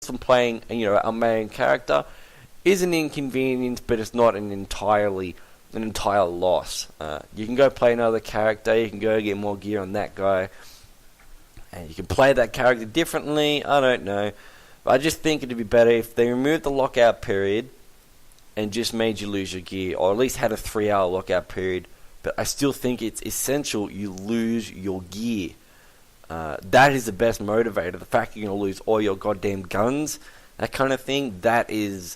from playing, a main character is an inconvenience, but it's not an entire loss. You can go play another character, you can go get more gear on that guy, and you can play that character differently. I don't know, but I just think it'd be better if they removed the lockout period and just made you lose your gear, or at least had a 3-hour lockout period. But I still think it's essential you lose your gear. That is the best motivator. The fact you're going to lose all your goddamn guns, that kind of thing, that is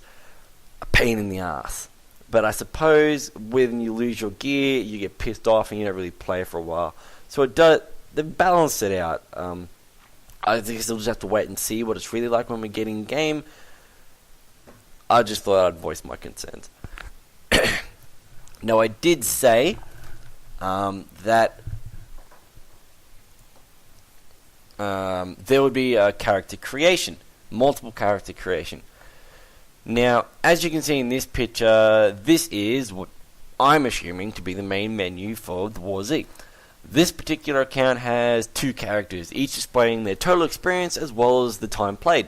a pain in the ass. But I suppose when you lose your gear, you get pissed off and you don't really play for a while. So they balance it out. I think we'll just have to wait and see what it's really like when we get in game. I just thought I'd voice my concerns. Now, I did say that there would be a character creation, multiple character creation. Now, as you can see in this picture, this is what I'm assuming to be the main menu for the War Z. This particular account has 2 characters, each displaying their total experience as well as the time played.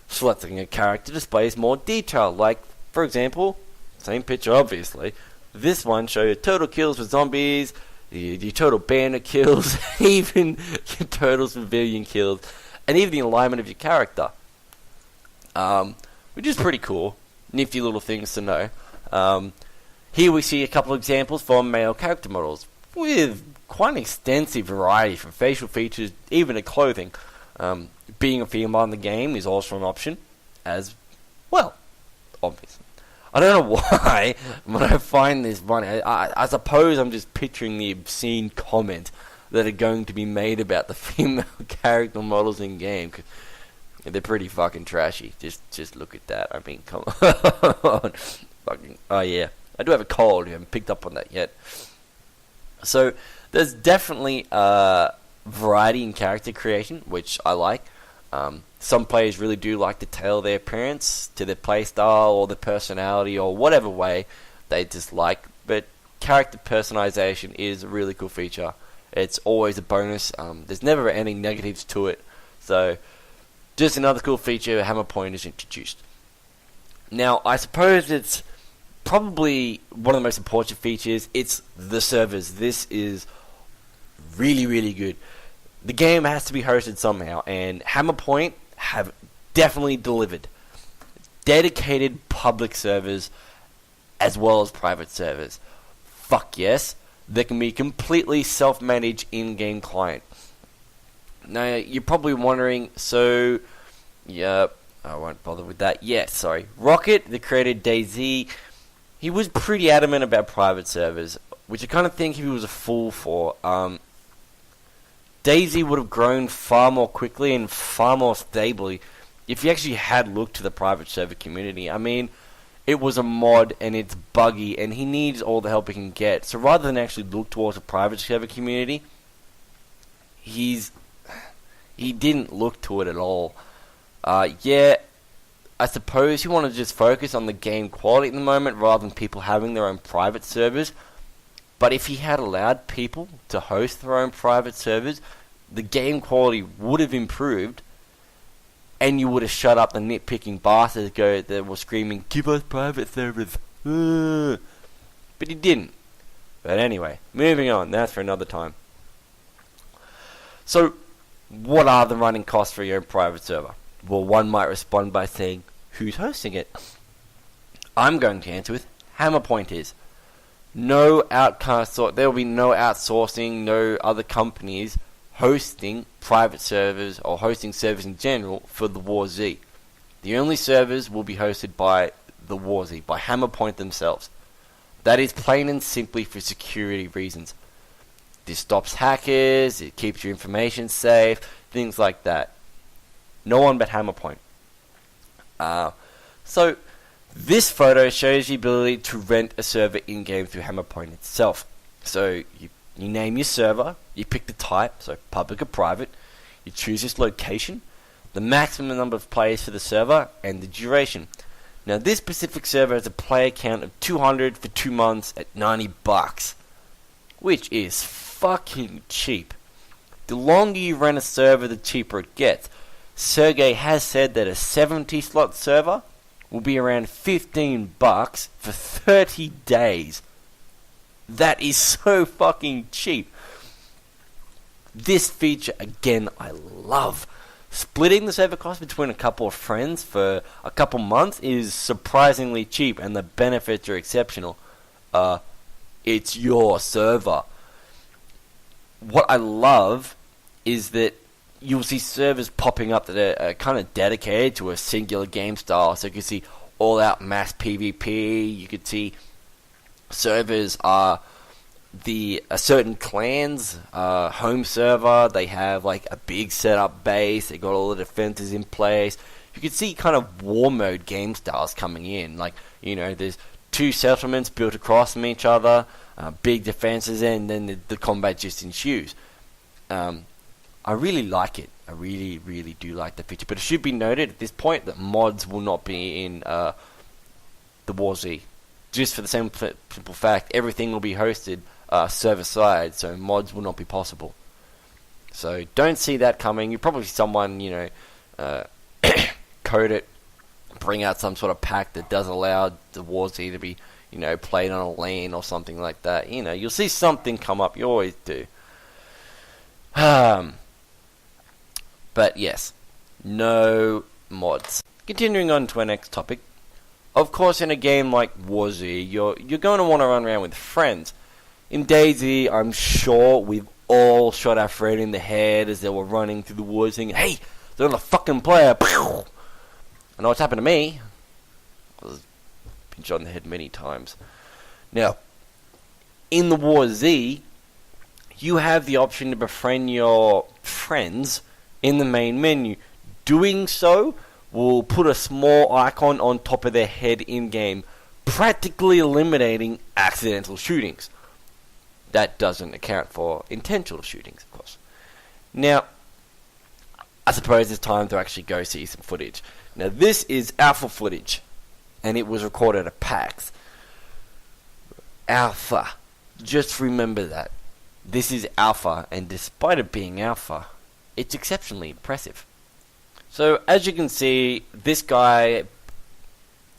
Selecting a character displays more detail, like, for example, same picture obviously, this one shows your total kills with zombies, your total bandit kills, even your total civilian kills, and even the alignment of your character. Which is pretty cool. Nifty little things to know. Here we see a couple of examples from male character models, with quite an extensive variety from facial features even to clothing. Being a female in the game is also an option, as well, obviously. I don't know why, when I find this funny, I suppose I'm just picturing the obscene comments that are going to be made about the female character models in game. They're pretty fucking trashy. Just look at that. I mean, come on. Fucking, oh yeah. I do have a cold. You haven't picked up on that yet. So, there's definitely variety in character creation, which I like. Some players really do like to tailor their appearance to their playstyle or their personality or whatever way they dislike. But character personalization is a really cool feature. It's always a bonus. There's never any negatives to it. So, just another cool feature Hammer Point is introduced. Now, I suppose it's probably one of the most important features. It's the servers. This is really, really good. The game has to be hosted somehow, and Hammer Point have definitely delivered. Dedicated public servers as well as private servers. Fuck yes. They can be completely self-managed in-game client. Now, you're probably wondering, so, yeah, I won't bother with that. Yes, sorry. Rocket, the creator DayZ, he was pretty adamant about private servers, which I kind of think he was a fool for. DayZ would have grown far more quickly and far more stably if he actually had looked to the private server community. I mean, it was a mod and it's buggy and he needs all the help he can get. So rather than actually look towards a private server community, he didn't look to it at all. Yeah, I suppose he wanted to just focus on the game quality at the moment rather than people having their own private servers. But if he had allowed people to host their own private servers, the game quality would have improved, and you would have shut up the nitpicking bastards that were screaming, "Give us private servers!" But he didn't. But anyway, moving on. That's for another time. So, what are the running costs for your own private server? Well, one might respond by saying, who's hosting it? I'm going to answer with Hammer Point is. There will be no outsourcing, no other companies hosting private servers or hosting servers in general for the War Z. The only servers will be hosted by the War Z, by Hammer Point themselves. That is plain and simply for security reasons. This stops hackers, it keeps your information safe, things like that. No one but Hammer Point. So, this photo shows the ability to rent a server in-game through Hammer Point itself. So, you name your server, you pick the type, so public or private, you choose its location, the maximum number of players for the server, and the duration. Now, this specific server has a player count of 200 for 2 months at $90, which is fucking cheap. The longer you rent a server, the cheaper it gets. Sergey has said that a 70-slot server will be around $15 for 30 days. That is so fucking cheap. This feature, again, I love. Splitting the server cost between a couple of friends for a couple months is surprisingly cheap, and the benefits are exceptional. It's your server. What I love is that you'll see servers popping up that are kind of dedicated to a singular game style. So you can see all-out mass PvP. You could see servers are a certain clan's home server. They have like a big setup base. They got all the defenses in place. You could see kind of war mode game styles coming in. Like, there's two settlements built across from each other, big defenses, and then the combat just ensues. I really like it. I really, really do like the feature. But it should be noted at this point that mods will not be in the War Z. Just for the simple fact, everything will be hosted server-side, so mods will not be possible. So don't see that coming. You probably see someone, code it, bring out some sort of pack that does allow the War Z to be, played on a LAN or something like that. You'll see something come up. You always do. But yes, no mods. Continuing on to our next topic. Of course, in a game like War Z, you're going to want to run around with friends. In DayZ, I'm sure we've all shot our friend in the head as they were running through the woods saying, "Hey, they're on a fucking player." I know what's happened to me. I was been shot in the head many times. Now, in the War Z, you have the option to befriend your friends in the main menu. Doing so will put a small icon on top of their head in-game, practically eliminating accidental shootings. That doesn't account for intentional shootings, of course. Now, I suppose it's time to actually go see some footage. Now, this is alpha footage, and it was recorded at PAX. Alpha. Just remember that. This is alpha, and despite it being alpha, it's exceptionally impressive. So, as you can see, this guy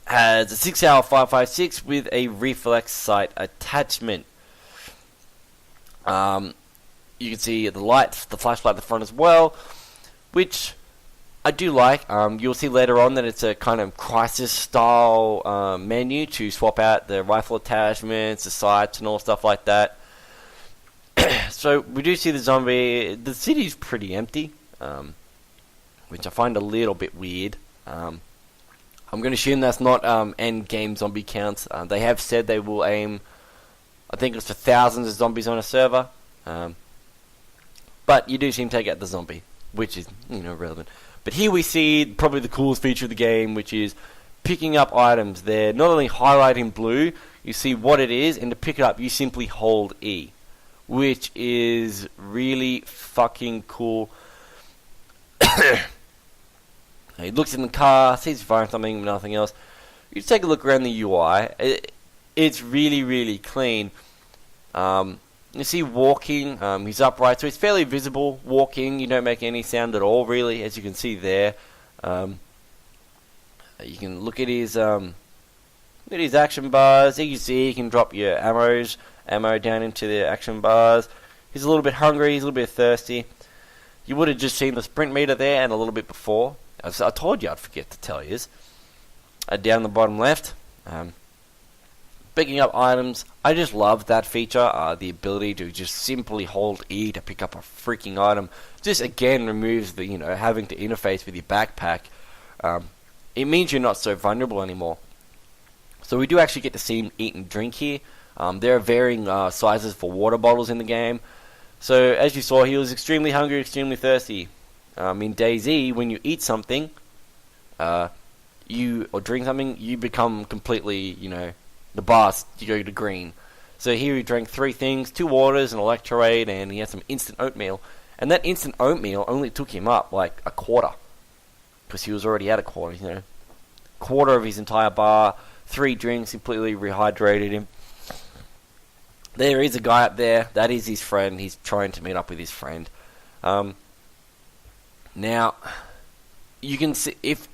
has a 6-hour 5.56 with a reflex sight attachment. You can see the lights, the flashlight at the front as well, which I do like. You'll see later on that it's a kind of crisis-style menu to swap out the rifle attachments, the sights, and all stuff like that. So we do see the zombie. The city's pretty empty, which I find a little bit weird. I'm going to assume that's not end game zombie counts. They have said they will aim, I think it's for thousands of zombies on a server. But you do seem to take out the zombie, which is relevant. But here we see probably the coolest feature of the game, which is picking up items. They're not only highlighted in blue, you see what it is, and to pick it up you simply hold E, which is really fucking cool. He looks in the car, sees he's firing something, nothing else. You just take a look around the UI. It's really, really clean. You see walking, he's upright, so he's fairly visible walking. You don't make any sound at all, really, as you can see there. You can look at his action bars. You can see he can drop your ammo down into the action bars. He's a little bit hungry, he's a little bit thirsty. You would have just seen the sprint meter there and a little bit before. I told you I'd forget to tell you. Down the bottom left, picking up items. I just love that feature, the ability to just simply hold E to pick up a freaking item. Just again removes the having to interface with your backpack. It means you're not so vulnerable anymore. So we do actually get to see him eat and drink here. There are varying sizes for water bottles in the game. So as you saw, he was extremely hungry, extremely thirsty. In DayZ, when you eat something, or drink something, you become completely, the bar, you go to green. So here he drank 3 things, 2 waters, an electroade, and he had some instant oatmeal. And that instant oatmeal only took him up like a quarter, because he was already at a quarter, quarter of his entire bar, 3 drinks, completely rehydrated him. There is a guy up there, that is his friend, he's trying to meet up with his friend. Now, you can see if